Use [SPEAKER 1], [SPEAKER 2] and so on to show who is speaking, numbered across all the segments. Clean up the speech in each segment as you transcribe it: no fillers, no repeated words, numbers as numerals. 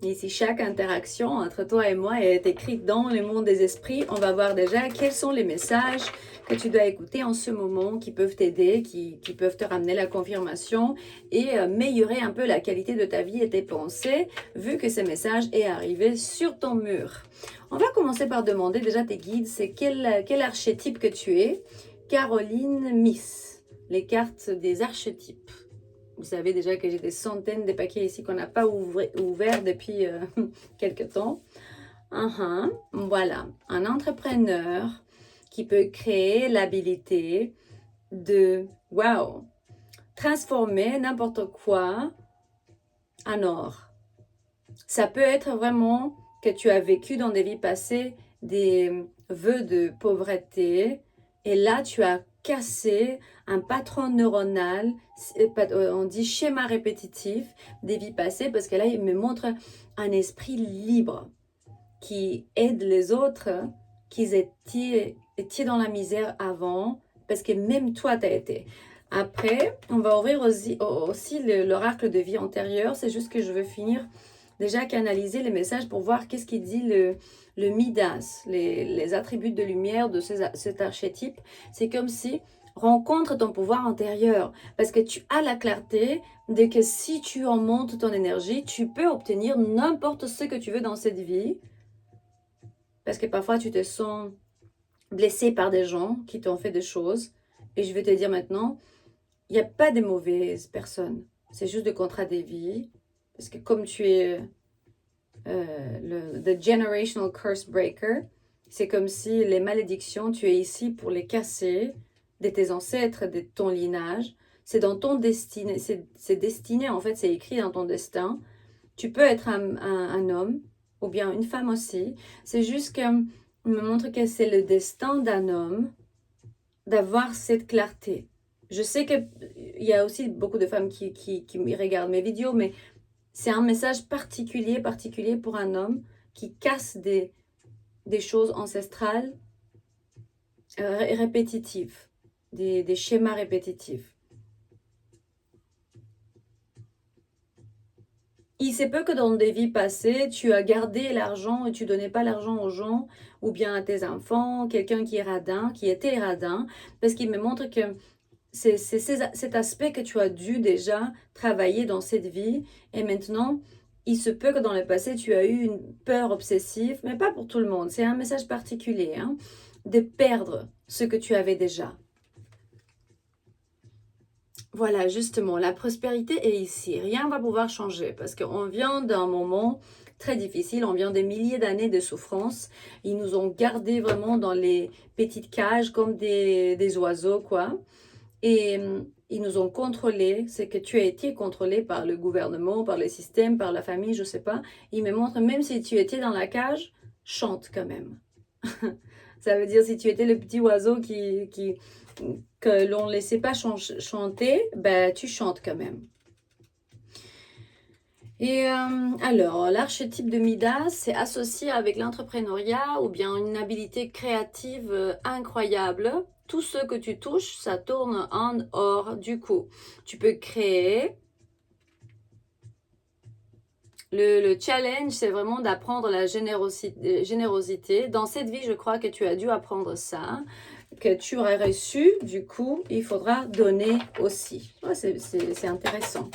[SPEAKER 1] Et si chaque interaction entre toi et moi est écrite dans le monde des esprits, on va voir déjà quels sont les messages que tu dois écouter en ce moment qui peuvent t'aider, qui peuvent te ramener la confirmation et améliorer un peu la qualité de ta vie et tes pensées, vu que ce message est arrivé sur ton mur. On va commencer par demander déjà tes guides, c'est quel archétype que tu es. Caroline Miss, les cartes des archétypes. Vous savez déjà que j'ai des centaines de paquets ici qu'on n'a pas ouvert depuis quelques temps. Voilà, un entrepreneur qui peut créer l'habilité de, wow, transformer n'importe quoi en or. Ça peut être vraiment que tu as vécu dans des vies passées des vœux de pauvreté et là tu as cassé un patron neuronal, on dit schéma répétitif des vies passées parce que là il me montre un esprit libre qui aide les autres qui étaient dans la misère avant parce que même toi t'as été. Après, on va ouvrir aussi l'oracle de vie antérieure. C'est juste que je veux finir déjà canaliser les messages pour voir qu'est-ce qu'il dit le Midas, les attributs de lumière de cet archétype. C'est comme si rencontre ton pouvoir antérieur parce que tu as la clarté de que si tu en montes ton énergie, tu peux obtenir n'importe ce que tu veux dans cette vie parce que parfois tu te sens blessé par des gens qui t'ont fait des choses et je vais te dire maintenant, il n'y a pas de mauvaises personnes, c'est juste de contrats des vies parce que comme tu es the generational curse breaker, c'est comme si les malédictions, tu es ici pour les casser de tes ancêtres, de ton lignage. C'est dans ton destin, c'est destiné en fait, c'est écrit dans ton destin. Tu peux être un homme ou bien une femme aussi. C'est juste que me montre que c'est le destin d'un homme d'avoir cette clarté. Je sais qu'il y a aussi beaucoup de femmes qui regardent mes vidéos, mais c'est un message particulier pour un homme qui casse des choses ancestrales répétitives, des schémas répétitifs. Il se peut que dans des vies passées, tu as gardé l'argent et tu donnais pas l'argent aux gens ou bien à tes enfants, quelqu'un qui est radin, qui était radin, parce qu'il me montre que c'est cet aspect que tu as dû déjà travailler dans cette vie et maintenant, il se peut que dans le passé, tu as eu une peur obsessive, mais pas pour tout le monde, c'est un message particulier, hein, de perdre ce que tu avais déjà. Voilà, justement, la prospérité est ici. Rien ne va pouvoir changer parce qu'on vient d'un moment très difficile. On vient des milliers d'années de souffrance. Ils nous ont gardés vraiment dans les petites cages comme des oiseaux, quoi. Et ils nous ont contrôlés. C'est que tu as été contrôlé par le gouvernement, par les systèmes, par la famille, je ne sais pas. Ils me montrent, même si tu étais dans la cage, chante quand même. Ça veut dire si tu étais le petit oiseau que l'on ne laissait pas chanter, ben, tu chantes quand même. Et alors, l'archétype de Midas, c'est associé avec l'entrepreneuriat ou bien une habilité créative incroyable. Tout ce que tu touches, ça tourne en or. Du coup, tu peux créer. Le challenge, c'est vraiment d'apprendre la générosité. Dans cette vie, je crois que tu as dû apprendre ça, que tu aurais reçu. Du coup, il faudra donner aussi. Ouais, c'est intéressant.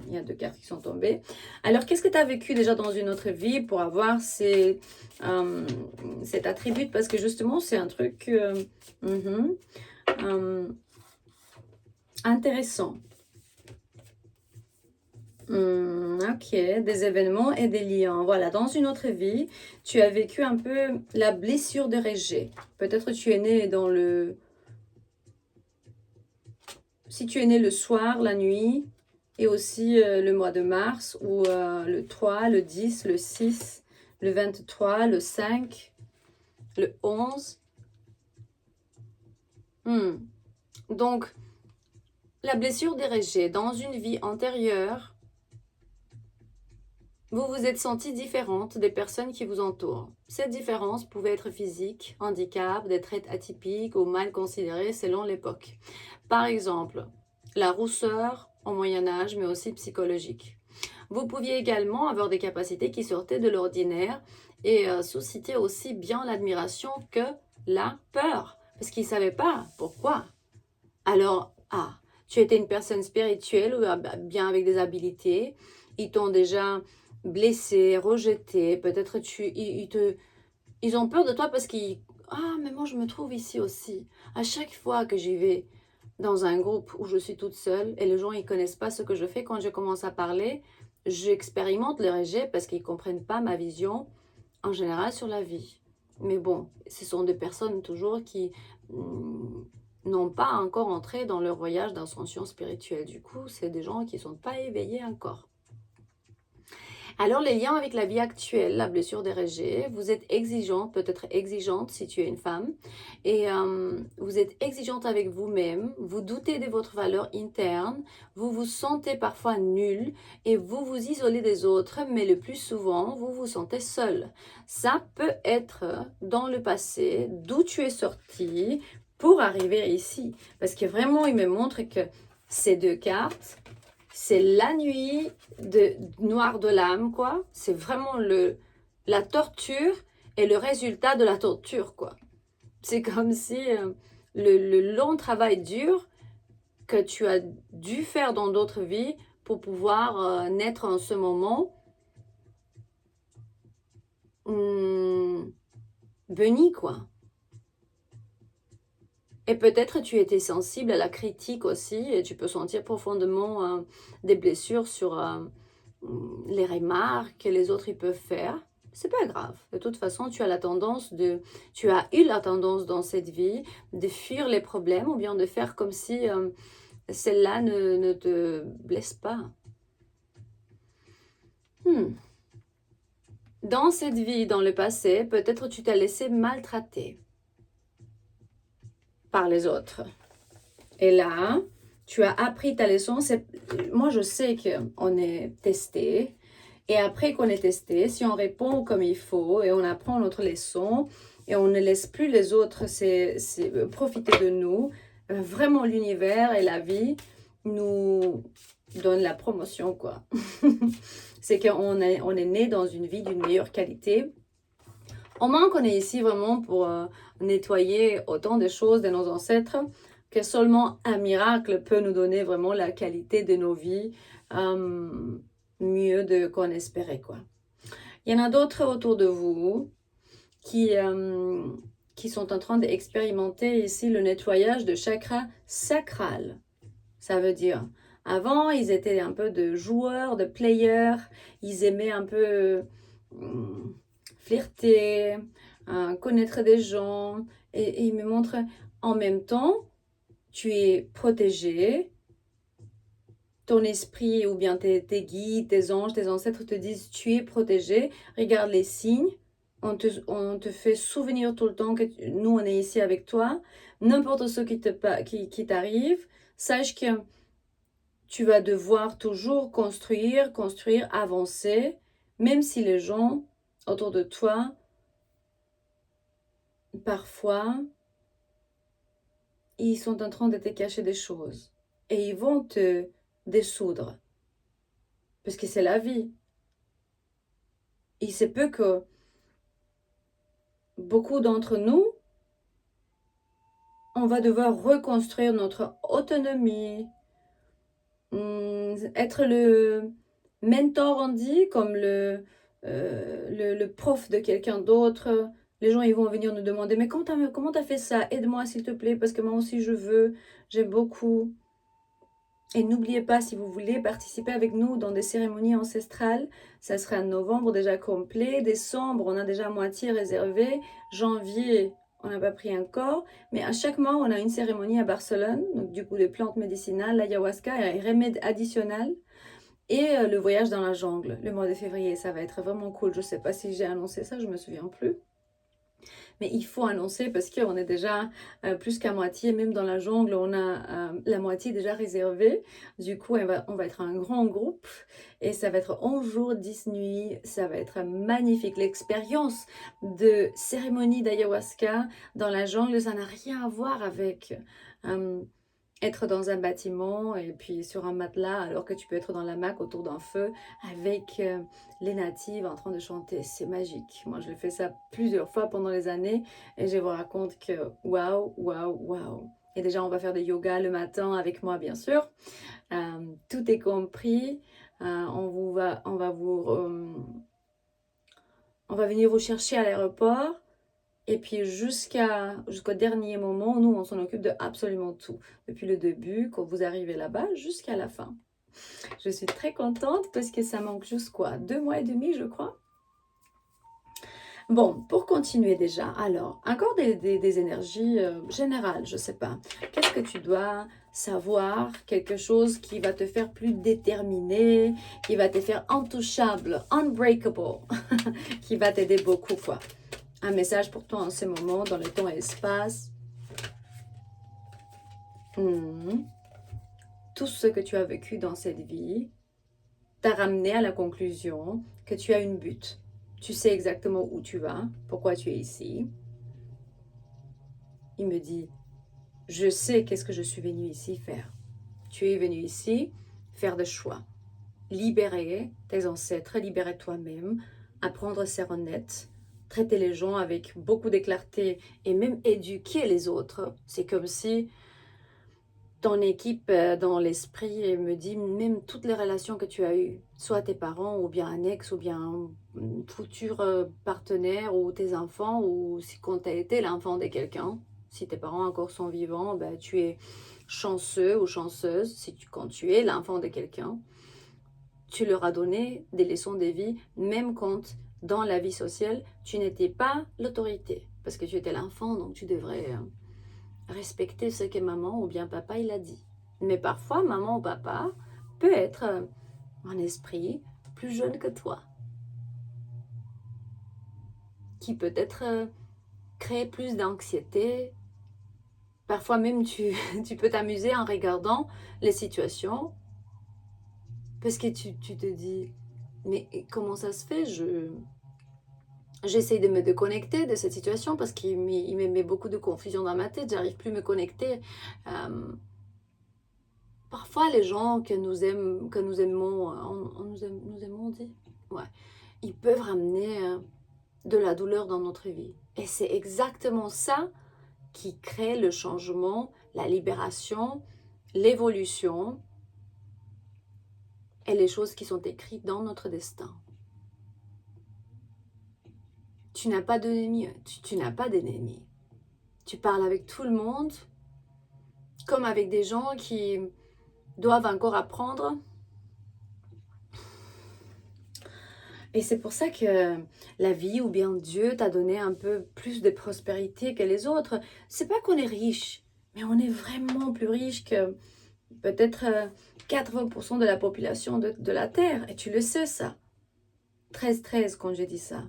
[SPEAKER 1] Il y a 2 cartes qui sont tombées. Alors, qu'est-ce que tu as vécu déjà dans une autre vie pour avoir cet attribut? Parce que justement, c'est un truc intéressant. Ok, des événements et des liens. Voilà, dans une autre vie, tu as vécu un peu la blessure de rejet. Peut-être tu es né dans le... Si tu es né le soir, la nuit, et aussi le mois de mars, ou le 3, le 10, le 6, le 23, le 5, le 11. Donc, la blessure des rejets dans une vie antérieure, vous vous êtes senti différente des personnes qui vous entourent. Cette différence pouvait être physique, handicap, des traits atypiques ou mal considérés selon l'époque. Par exemple, la rousseur au Moyen Âge, mais aussi psychologique. Vous pouviez également avoir des capacités qui sortaient de l'ordinaire et susciter aussi bien l'admiration que la peur. Parce qu'ils ne savaient pas pourquoi. Alors, tu étais une personne spirituelle ou bien avec des habilités. Ils t'ont déjà blessé, rejeté. Peut-être ils ont peur de toi parce qu'ils... Ah, mais moi je me trouve ici aussi. À chaque fois que j'y vais dans un groupe où je suis toute seule et les gens ils connaissent pas ce que je fais, quand je commence à parler, j'expérimente le rejet parce qu'ils comprennent pas ma vision en général sur la vie. Mais bon, ce sont des personnes toujours qui n'ont pas encore entré dans leur voyage d'ascension spirituelle. Du coup, c'est des gens qui ne sont pas éveillés encore. Alors, les liens avec la vie actuelle, la blessure des rejets, vous êtes exigeante, peut-être exigeante si tu es une femme, et vous êtes exigeante avec vous-même, vous doutez de votre valeur interne, vous vous sentez parfois nul et vous vous isolez des autres, mais le plus souvent, vous vous sentez seul. Ça peut être dans le passé, d'où tu es sorti pour arriver ici. Parce que vraiment, il me montre que ces deux cartes, c'est la nuit noire de l'âme, quoi. C'est vraiment la torture et le résultat de la torture, quoi. C'est comme si le long travail dur que tu as dû faire dans d'autres vies pour pouvoir naître en ce moment, béni, quoi. Et peut-être tu étais sensible à la critique aussi et tu peux sentir profondément des blessures sur les remarques que les autres ils peuvent faire. C'est pas grave. De toute façon, tu as eu la tendance dans cette vie de fuir les problèmes ou bien de faire comme si celle-là ne te blesse pas. Dans cette vie, dans le passé, peut-être tu t'as laissé maltraiter par les autres. Et là, tu as appris ta leçon. Moi, je sais qu'on est testé. Et après qu'on est testé, si on répond comme il faut et on apprend notre leçon et on ne laisse plus les autres profiter de nous, vraiment l'univers et la vie nous donnent la promotion, quoi. C'est qu'on est né dans une vie d'une meilleure qualité. Au moins qu'on est ici vraiment pour nettoyer autant de choses de nos ancêtres que seulement un miracle peut nous donner vraiment la qualité de nos vies mieux qu'on espérait, quoi. Il y en a d'autres autour de vous qui sont en train d'expérimenter ici le nettoyage de chakra sacral. Ça veut dire, avant, ils étaient un peu de joueurs, de players, ils aimaient un peu flirter, connaître des gens, et ils me montrent en même temps, tu es protégé, ton esprit ou bien tes guides, tes anges, tes ancêtres te disent tu es protégé, regarde les signes, on te fait souvenir tout le temps que nous on est ici avec toi, n'importe ce qui t'arrive, sache que tu vas devoir toujours construire, avancer, même si les gens autour de toi, parfois, ils sont en train de te cacher des choses et ils vont te dissoudre. Parce que c'est la vie. Il se peut que beaucoup d'entre nous, on va devoir reconstruire notre autonomie, être le mentor, on dit, comme le prof de quelqu'un d'autre. Les gens, ils vont venir nous demander, mais comment t'as fait ça? Aide-moi, s'il te plaît, parce que moi aussi, j'aime beaucoup. Et n'oubliez pas, si vous voulez participer avec nous dans des cérémonies ancestrales, ça sera novembre déjà complet, décembre, on a déjà moitié réservé, janvier, on n'a pas pris encore, mais à chaque mois, on a une cérémonie à Barcelone, donc du coup, les plantes médicinales, l'ayahuasca et un remède additionnel, et le voyage dans la jungle, le mois de février, ça va être vraiment cool. Je ne sais pas si j'ai annoncé ça, je ne me souviens plus. Mais il faut annoncer parce qu'on est déjà plus qu'à moitié, même dans la jungle, on a la moitié déjà réservée. Du coup, on va être un grand groupe et ça va être 11 jours, 10 nuits. Ça va être magnifique. L'expérience de cérémonie d'ayahuasca dans la jungle, ça n'a rien à voir avec être dans un bâtiment et puis sur un matelas alors que tu peux être dans l'hamac autour d'un feu avec les natives en train de chanter. C'est magique. Moi, je l'ai fait ça plusieurs fois pendant les années et je vous raconte que waouh, waouh, waouh. Et déjà, on va faire des yogas le matin avec moi, bien sûr. Tout est compris. On va venir vous chercher à l'aéroport. Et puis jusqu'au dernier moment, nous, on s'en occupe de absolument tout. Depuis le début, quand vous arrivez là-bas, jusqu'à la fin. Je suis très contente parce que ça manque juste quoi 2 mois et demi, je crois. Bon, pour continuer déjà, alors, encore des énergies générales, je sais pas. Qu'est-ce que tu dois savoir? Quelque chose qui va te faire plus déterminé, qui va te faire intouchable, unbreakable, qui va t'aider beaucoup, quoi. Un message pour toi en ce moment, dans le temps et l'espace. Tout ce que tu as vécu dans cette vie t'a ramené à la conclusion que tu as une but. Tu sais exactement où tu vas, pourquoi tu es ici. Il me dit, je sais qu'est-ce que je suis venu ici faire. Tu es venu ici faire des choix. Libérer tes ancêtres, libérer toi-même, apprendre à ser honnête, traiter les gens avec beaucoup de clarté et même éduquer les autres. C'est comme si ton équipe dans l'esprit me dit même toutes les relations que tu as eues, soit tes parents ou bien un ex ou bien un futur partenaire ou tes enfants ou si quand tu as été l'enfant de quelqu'un, si tes parents encore sont vivants, ben, tu es chanceux ou chanceuse quand tu es l'enfant de quelqu'un. Tu leur as donné des leçons de vie même quand dans la vie sociale tu n'étais pas l'autorité parce que tu étais l'enfant donc tu devrais... respecter ce que maman ou bien papa il a dit. Mais parfois, maman ou papa peut être un esprit plus jeune que toi, qui peut-être crée plus d'anxiété. Parfois même, tu peux t'amuser en regardant les situations, parce que tu te dis, mais comment ça se fait? J'essaie de me déconnecter de cette situation parce qu'il me met beaucoup de confusion dans ma tête, j'arrive plus à me connecter. Parfois, les gens que nous aimons, nous aimons, dit, ouais, ils peuvent ramener de la douleur dans notre vie. Et c'est exactement ça qui crée le changement, la libération, l'évolution et les choses qui sont écrites dans notre destin. Tu n'as pas d'ennemi, tu n'as pas d'ennemi. Tu parles avec tout le monde comme avec des gens qui doivent encore apprendre. Et c'est pour ça que la vie ou bien Dieu t'a donné un peu plus de prospérité que les autres. C'est pas qu'on est riche, mais on est vraiment plus riche que peut-être 80% de la population de la Terre. Et tu le sais ça. 13-13 quand je dis ça.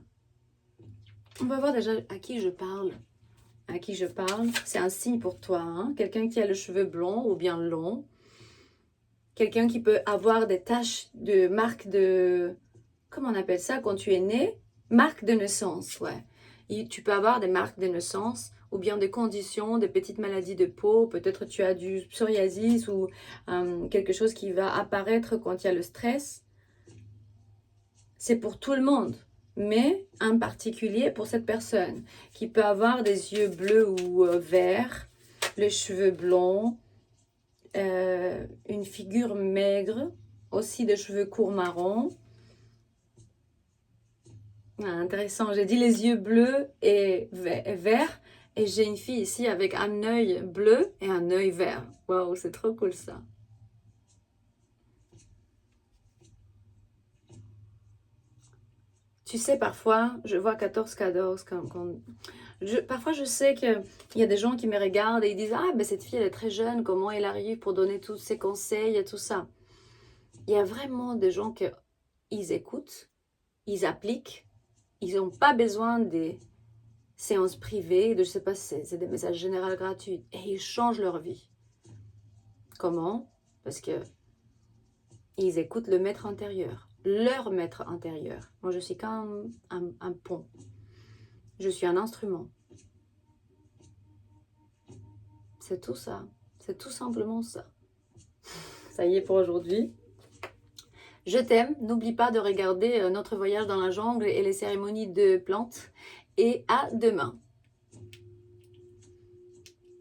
[SPEAKER 1] On va voir déjà à qui je parle. À qui je parle. C'est un signe pour toi. Hein? Quelqu'un qui a le cheveu blond ou bien long. Quelqu'un qui peut avoir des taches de marque de... Comment on appelle ça quand tu es né? Marque de naissance, ouais. Et tu peux avoir des marques de naissance ou bien des conditions, des petites maladies de peau. Peut-être tu as du psoriasis ou quelque chose qui va apparaître quand il y a le stress. C'est pour tout le monde, mais en particulier pour cette personne qui peut avoir des yeux bleus ou verts, les cheveux blonds, une figure maigre, aussi des cheveux courts marrons. Ah, intéressant, j'ai dit les yeux bleus et verts et j'ai une fille ici avec un œil bleu et un œil vert. Waouh, c'est trop cool ça. Tu sais, parfois, je vois 14-14 parfois je sais qu'il y a des gens qui me regardent et ils disent « Ah, ben cette fille, elle est très jeune, comment elle arrive pour donner tous ses conseils et tout ça ?» Il y a vraiment des gens qui écoutent, ils appliquent, ils n'ont pas besoin des séances privées, je ne sais pas si c'est des messages généraux gratuits, et ils changent leur vie. Comment? Parce que ils écoutent le maître intérieur, leur maître intérieur. Moi, je suis comme un pont. Je suis un instrument. C'est tout ça. C'est tout simplement ça. Ça y est pour aujourd'hui. Je t'aime. N'oublie pas de regarder notre voyage dans la jungle et les cérémonies de plantes. Et à demain.